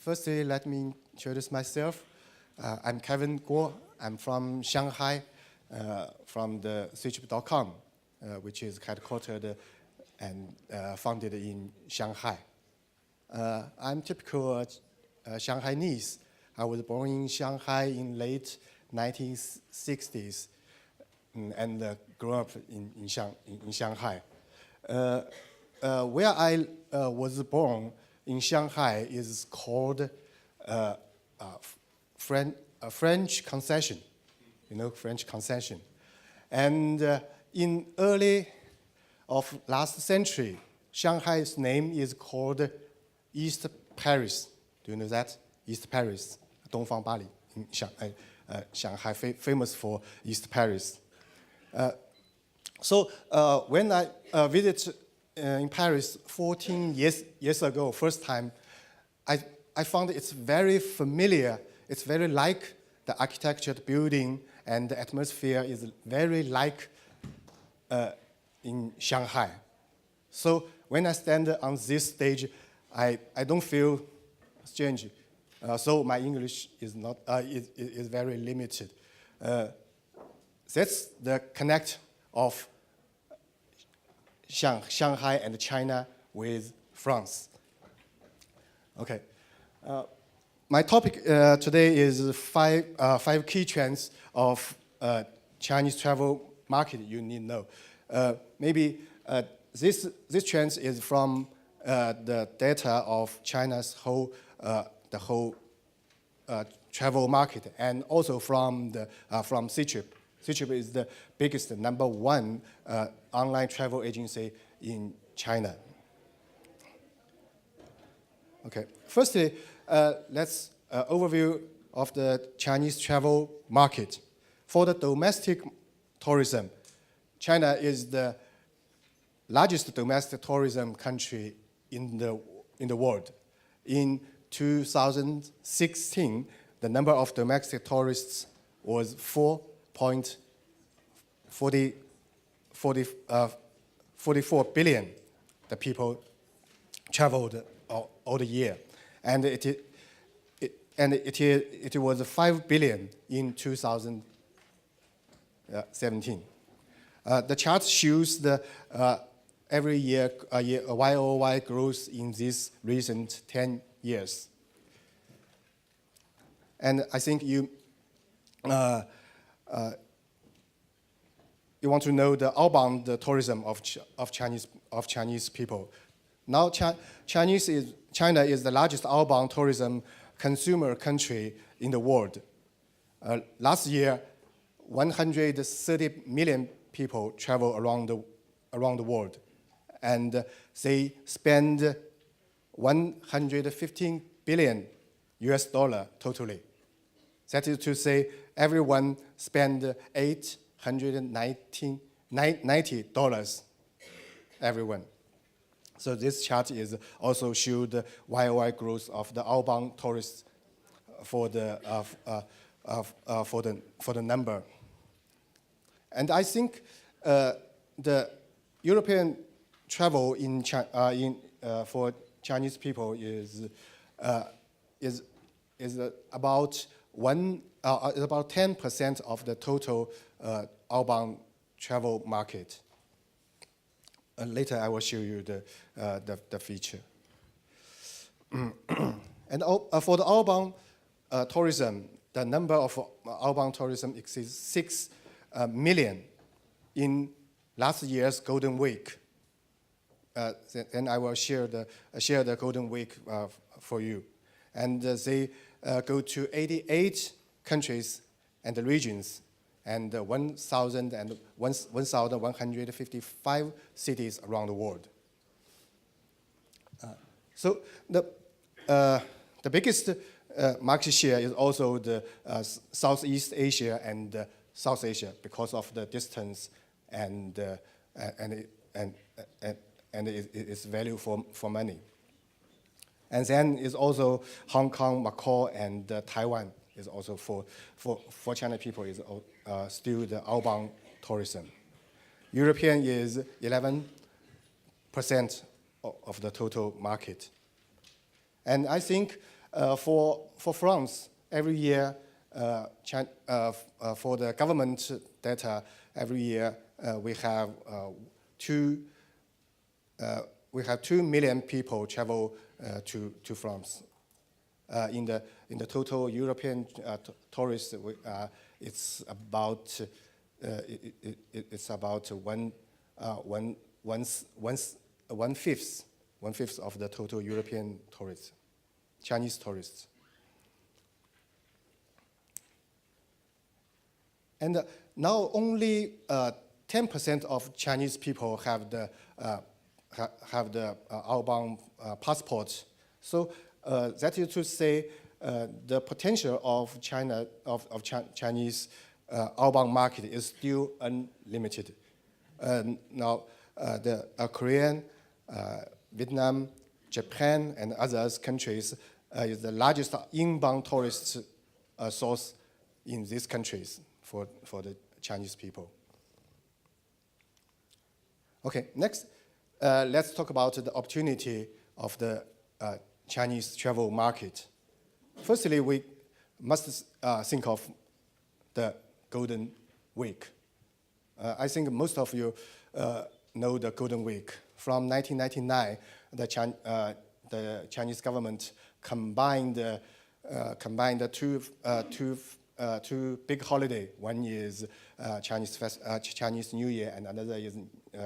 Firstly, let me introduce myself. I'm Kevin Guo. I'm from Shanghai, from the Switch.com, which is headquartered and founded in Shanghai. I'm typical Shanghainese. I was born in Shanghai in late 1960s and grew up in Shanghai. Where I was born in Shanghai is called French Concession, French Concession. And in early of last century, Shanghai's name is called East Paris. Do you know that? East Paris, 东方巴黎 in Shanghai, famous for East Paris. So when I visited in Paris 14 years ago, first time, I found it's very familiar. It's very like the architecture, the building, and the atmosphere is very like in Shanghai. So when I stand on this stage, I don't feel strange. So my English is not is very limited. That's the connect of Shanghai and China with France. Okay. My topic today is five key trends of Chinese travel market you need to know. Maybe this trend is from the data of China's whole travel market, and also from Ctrip. Ctrip is the biggest, #1 online travel agency in China. Okay, firstly, let's overview of the Chinese travel market. For the domestic tourism, China is the largest domestic tourism country in the world. In 2016, the number of domestic tourists was 4.44 billion. The people traveled all the year, and it was 5 billion in 2017. The chart shows the every year a YOY growth in these recent 10 years. And I think you want to know the outbound tourism of Chinese people. Now, China is the largest outbound tourism consumer country in the world. Last year, 130 million people travel around the world, and they spend $115 billion totally. That is to say, everyone spend $890, everyone. So this chart is also show the YOY growth of the outbound tourists for the number. And I think the European travel for Chinese people is about 10% of the total outbound travel market. Later, I will show you the feature. And for the outbound tourism, the number of outbound tourism exceeds 6 million in last year's Golden Week. Then I will share the Golden Week for you. And they go to 88 countries and regions, and 1,155 cities around the world. So the biggest market share is also the Southeast Asia and South Asia because of the distance and its value for money. And then is also Hong Kong, Macau, and Taiwan is also for China people is still the outbound tourism. European is 11% of the total market. And I think For France, every year, for the government data, every year we have 2 million people travel to France. In the total European tourists, it's about one fifth of the total European tourists, Chinese tourists. And now only 10% of Chinese people have the outbound passport. So that is to say, the potential of Chinese outbound market is still unlimited. Now, the Korean, Vietnam, Japan, and other countries is the largest inbound tourist source in these countries for the Chinese people. Okay, next, let's talk about the opportunity of the Chinese travel market. Firstly, we must think of the Golden Week. I think most of you know the Golden Week. From 1999, the Chinese government combined two big holiday. One is Chinese New Year, and another is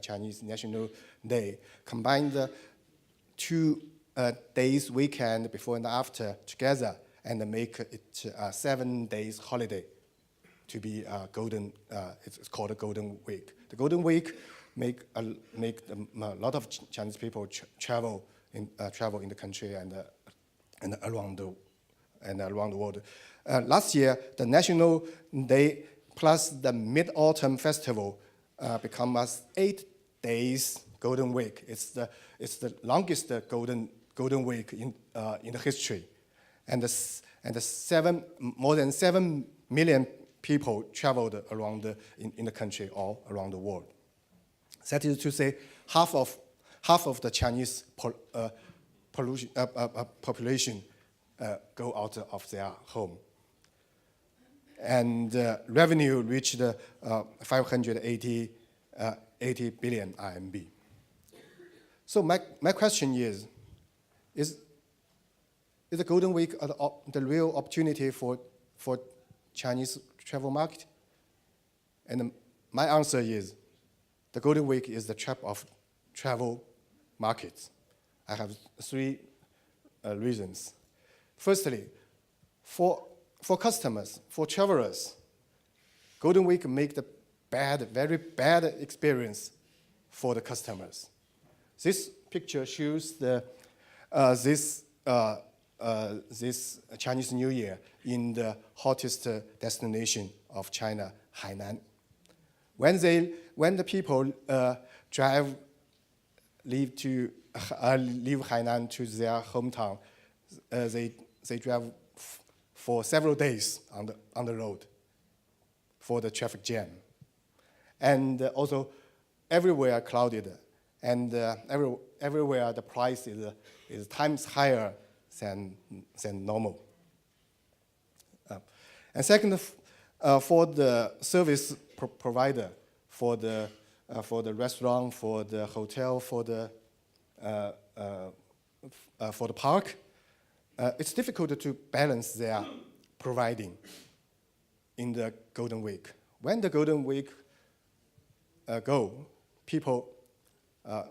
Chinese National Day. Combine the 2 days weekend before and after together, and make it a 7 days holiday to be golden. It's called a Golden Week. The Golden Week make a lot of Chinese people travel in the country and around the world. Last year, the National Day plus the Mid-Autumn Festival become a 8 days Golden Week. It's the longest Golden Week in the history, and more than 7 million people traveled around in the country, all around the world. That is to say, half of the Chinese population go out of their home. And revenue reached 580 billion RMB. So my question is the Golden Week the real opportunity for Chinese travel market? And my answer is the Golden Week is the trap of travel markets. I have 3 reasons. Firstly, for customers, for travelers, Golden Week make the very bad experience for the customers. This picture shows this Chinese New Year in the hottest destination of China, Hainan. When the people leave Hainan to their hometown, they drive for several days on the road for the traffic jam, and also everywhere crowded, and everywhere the price is times higher than normal. And second, for the service provider, for the restaurant, for the hotel, for the park, it's difficult to balance their providing in the Golden Week. When the Golden Week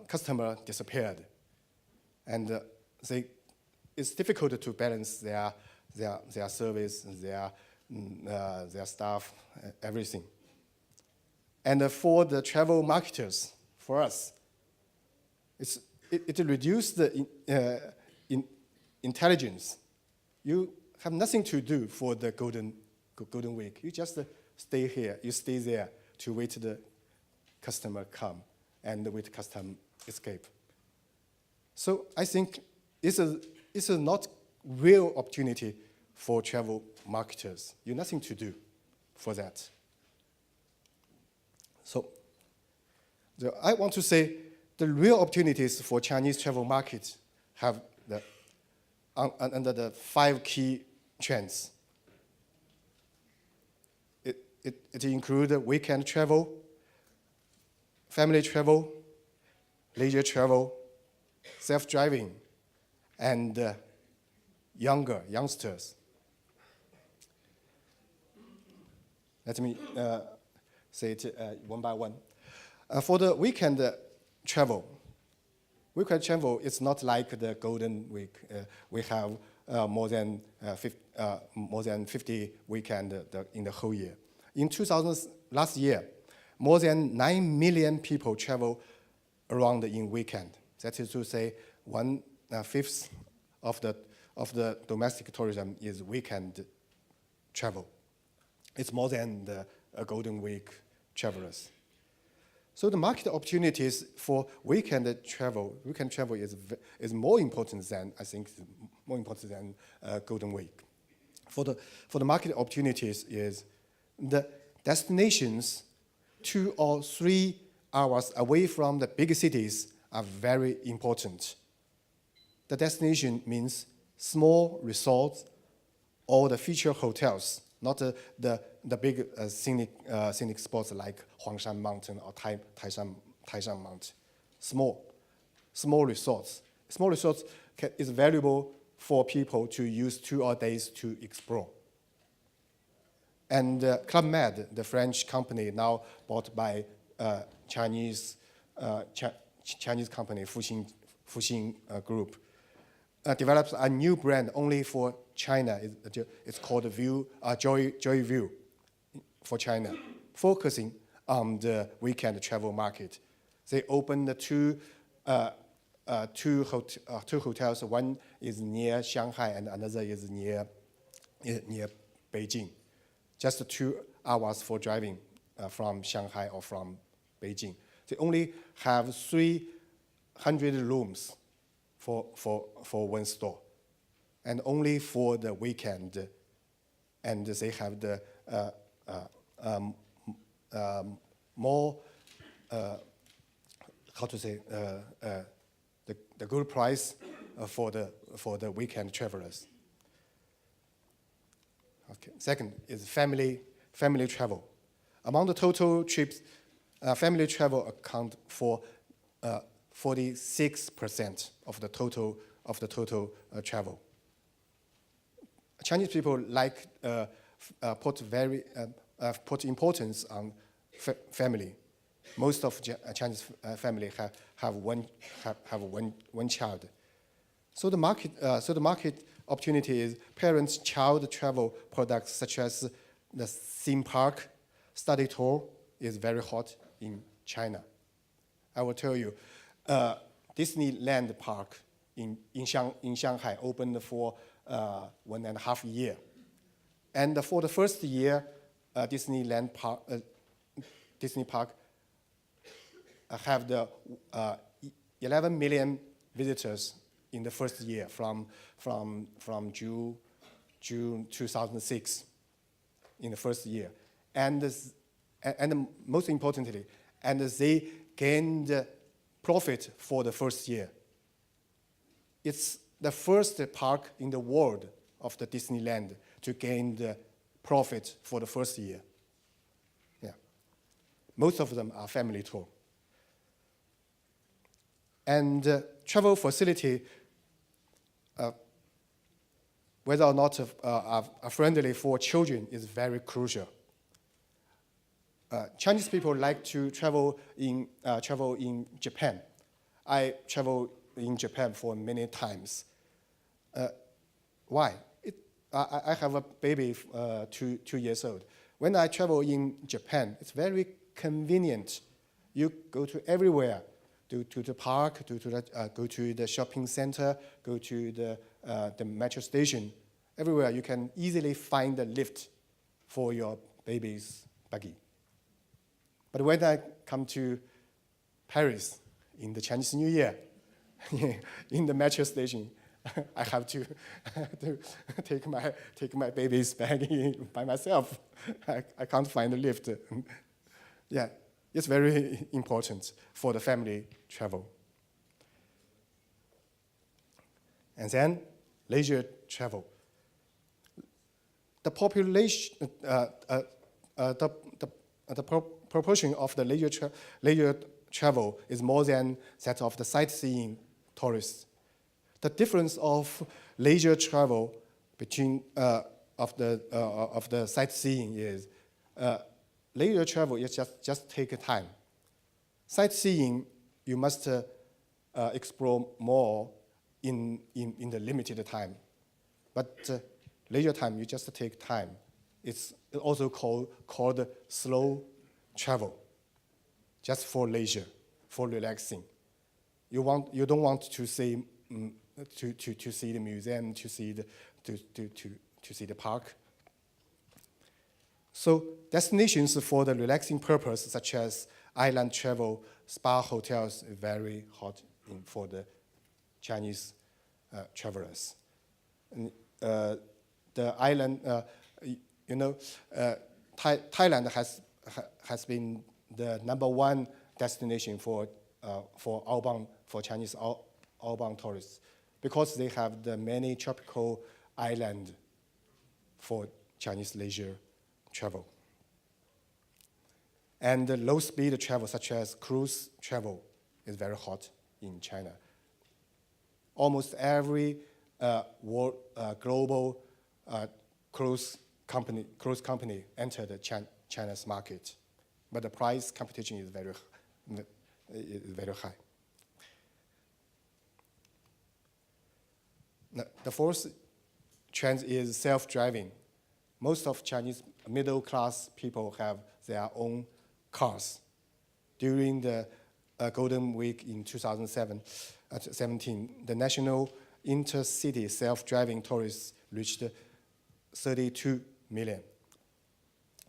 customer disappeared, and it's difficult to balance their service, their staff, everything. And for the travel marketers, for us, it reduced the intelligence. You have nothing to do for the Golden Week. You just stay here. You stay there to wait the customer come and wait customer escape. So I think it's a not real opportunity for travel marketers. You have nothing to do for that. So I want to say the real opportunities for Chinese travel markets under the 5 key trends. It includes weekend travel, family travel, leisure travel, self-driving, and youngsters. Let me say it one by one. For the weekend travel is not like the Golden Week. We have more than 50 weekends in the whole year. In last year, more than 9 million people travel around in weekend. That is to say, 1/5 of the domestic tourism is weekend travel. It's more than the Golden Week travelers. So the market opportunities for weekend travel is more important than, I think, more important than Golden Week. For the market opportunities is the destinations 2 or 3 hours away from the big cities are very important. The destination means small resorts or the feature hotels, not the big scenic spots like Huangshan Mountain or Taishan Mountain. Small resorts. Small resorts is valuable for people to use 2 or days to explore. And Club Med, the French company now bought by Chinese company Fuxing Group, develops a new brand only for China. It's called Joy View for China, focusing on the weekend travel market. They opened 2 hotels. One is near Shanghai and another is near Beijing. Just 2 hours for driving from Shanghai or from Beijing. They only have 300 rooms for one store, and only for the weekend. And they have the more the good price for the weekend travelers. Okay. Second is family travel. Among the total trips, family travel account for 46% of the total travel. Chinese people like put importance on family. Most of Chinese family have one child. So the market opportunity is parents-child travel products such as the theme park, study tour is very hot in China. I will tell you, Disneyland Park in Shanghai opened for 1.5 years. And for the first year, Disney Park have the 11 million visitors in the first year from June 2006 in the first year. And most importantly, and they gained profit for the first year. It's the first park in the world of the Disneyland to gain the profit for the first year. Yeah. Most of them are family tour. And travel facility, whether or not are friendly for children, is very crucial. Chinese people like to travel in Japan. I travel in Japan for many times. Why? I have a baby, 2 years old. When I travel in Japan, it's very convenient. You go to everywhere, to the park, go to the shopping center, go to the metro station. Everywhere you can easily find a lift for your baby's buggy. But when I come to Paris in the Chinese New Year, in the metro station, I have to take my baby's bag by myself. I can't find a lift. Yeah, it's very important for the family travel. And then leisure travel. The population, the proportion of the leisure travel is more than that of the sightseeing tourists. The difference of leisure travel between of the sightseeing is leisure travel is just take time. Sightseeing, you must explore more in the limited time. But leisure time, you just take time. It's also called slow travel, just for leisure, for relaxing. You don't want to see to see the museum, to see the park. So destinations for the relaxing purpose, such as island travel, spa hotels, is very hot for the Chinese travelers. And, the island, Thailand has been the #1 destination for Chinese outbound tourists, because they have the many tropical islands for Chinese leisure travel. And the low-speed travel, such as cruise travel, is very hot in China. Almost every global cruise company entered the China's market, but the price competition is very high. The fourth trend is self-driving. Most of Chinese middle-class people have their own cars. During the Golden Week in 2017, the national intercity self-driving tourists reached 32 million.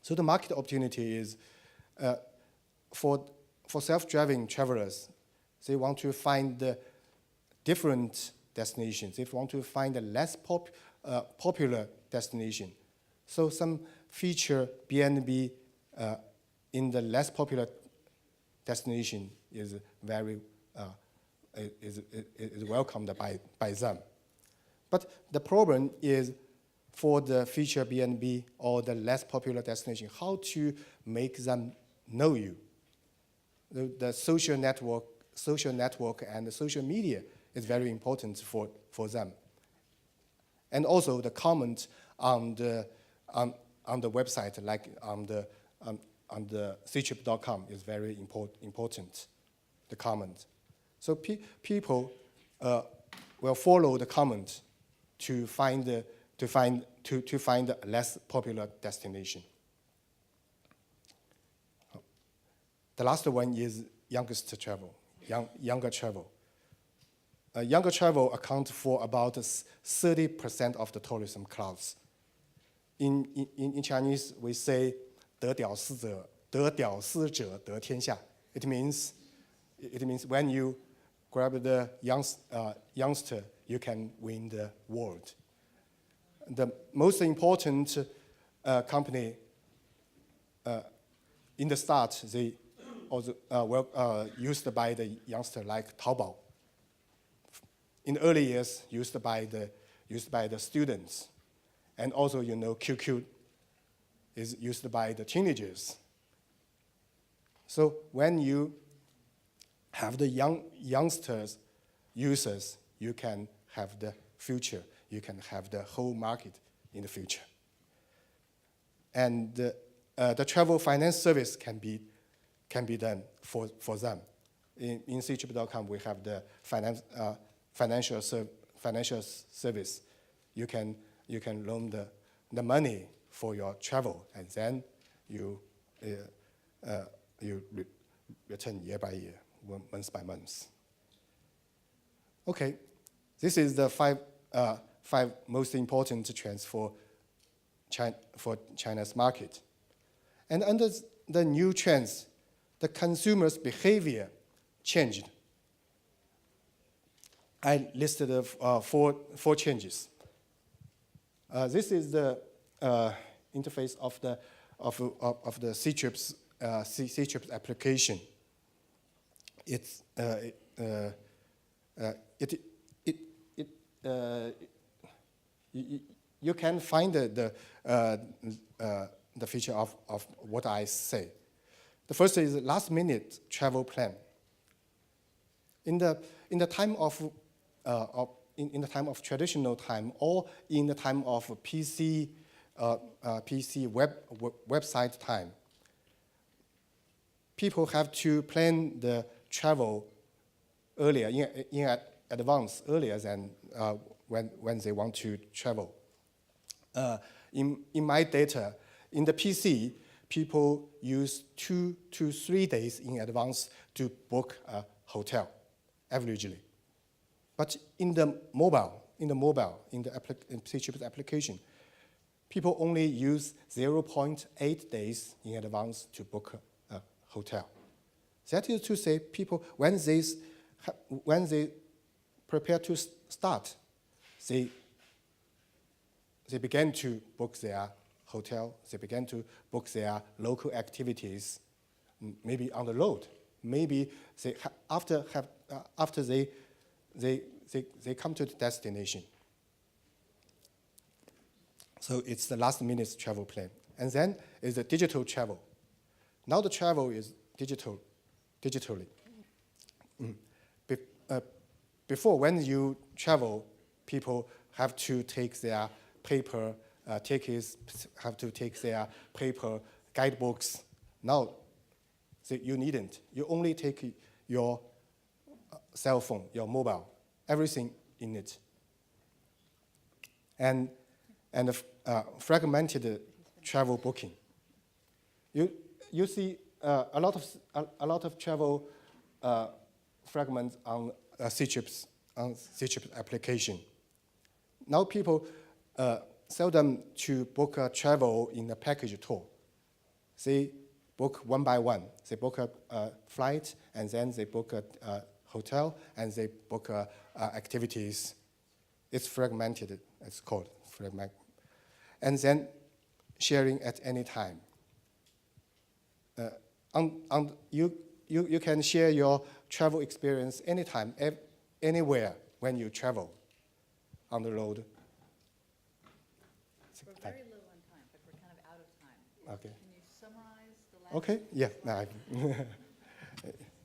So the market opportunity is for self-driving travelers. They want to find the different destinations. They want to find a less popular destination. So some feature B&B in the less popular destination is very is welcomed by them. But the problem is for the feature B&B or the less popular destination, how to make them know you. The social network and the social media is very important for them. And also the comment on the website, like on the ctrip.com, is very important. The comment. So people will follow the comment to find a less popular destination. The last one is younger travel. Younger travel accounts for about 30% of the tourism crowds. In Chinese, we say 得屌丝者得天下. It means when you grab the youngster, you can win the world. The most important company in the start, they also used by the youngster, like Taobao. In early years, used by the students, and also QQ is used by the teenagers. So when you have the youngsters users, you can have the future. You can have the whole market in the future. And the travel finance service can be done for them. In ctrip.com, we have the financial service. You can loan the money for your travel, and then you return year by year, month by month. Okay, this is the five most important trends for China's market. And under the new trends, the consumer's behavior changed. I listed four changes. This is the interface of the ctrip's application. you can find the feature of what I say. The first is last-minute travel plan. In the time of in the time of traditional time, or in the time of PC website time, people have to plan the travel earlier in advance, earlier than when they want to travel. In my data, in the PC, people use 2 to 3 days in advance to book a hotel, averagely. But in the mobile, in the Ctrip's application, people only use 0.8 days in advance to book a hotel. That is to say, people, when they prepare to start, they begin to book their hotel, they begin to book their local activities, maybe on the road. Maybe they after they come to the destination. So it's the last minute travel plan. And then is the digital travel. Now the travel is digitally. Before, when you travel, people have to take their paper tickets, have to take their paper guidebooks. Now, you needn't. You only take your cell phone, your mobile, everything in it. And fragmented travel booking. You see a lot of travel fragments on Ctrip's application. Now people seldom to book a travel in a package tour. They book one by one. They book a flight, and then they book a hotel, and they book activities. It's fragmented, it's called fragment. And then sharing at any time. You can share your travel experience anytime, anywhere when you travel on the road. We're very low on time, but we're kind of out of time. Okay. Can you summarize the last? Okay. Yeah. No,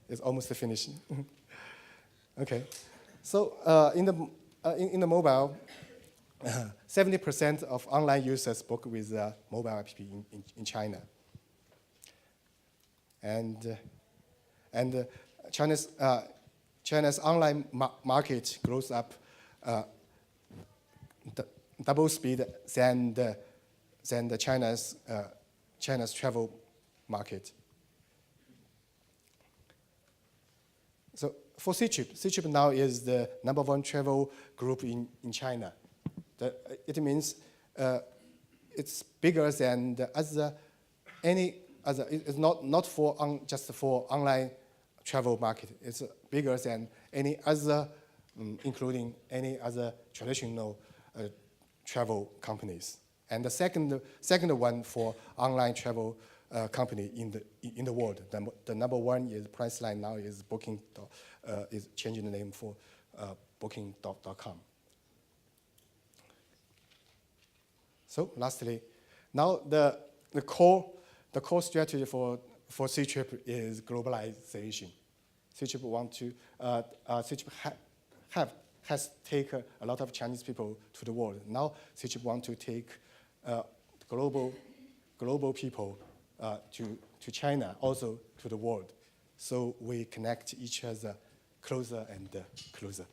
it's almost finished. Okay. So in the mobile, 70% of online users book with mobile app in China. And China's online market grows up double speed than the China's travel market. So for Ctrip now is the #1 travel group in China. It means it's bigger than any other. It's not for just for online travel market. It's bigger than any other, including any other traditional travel companies. And the second one for online travel company in the world. The #1 is Priceline. Now is Booking. Is changing the name for Booking.com. So lastly, now the core strategy for Ctrip is globalization. Ctrip has taken a lot of Chinese people to the world. Now Ctrip want to take global people to China, also to the world. So we connect each other closer and closer.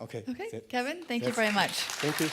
Okay. Okay, Kevin, thank you very much. Thank you.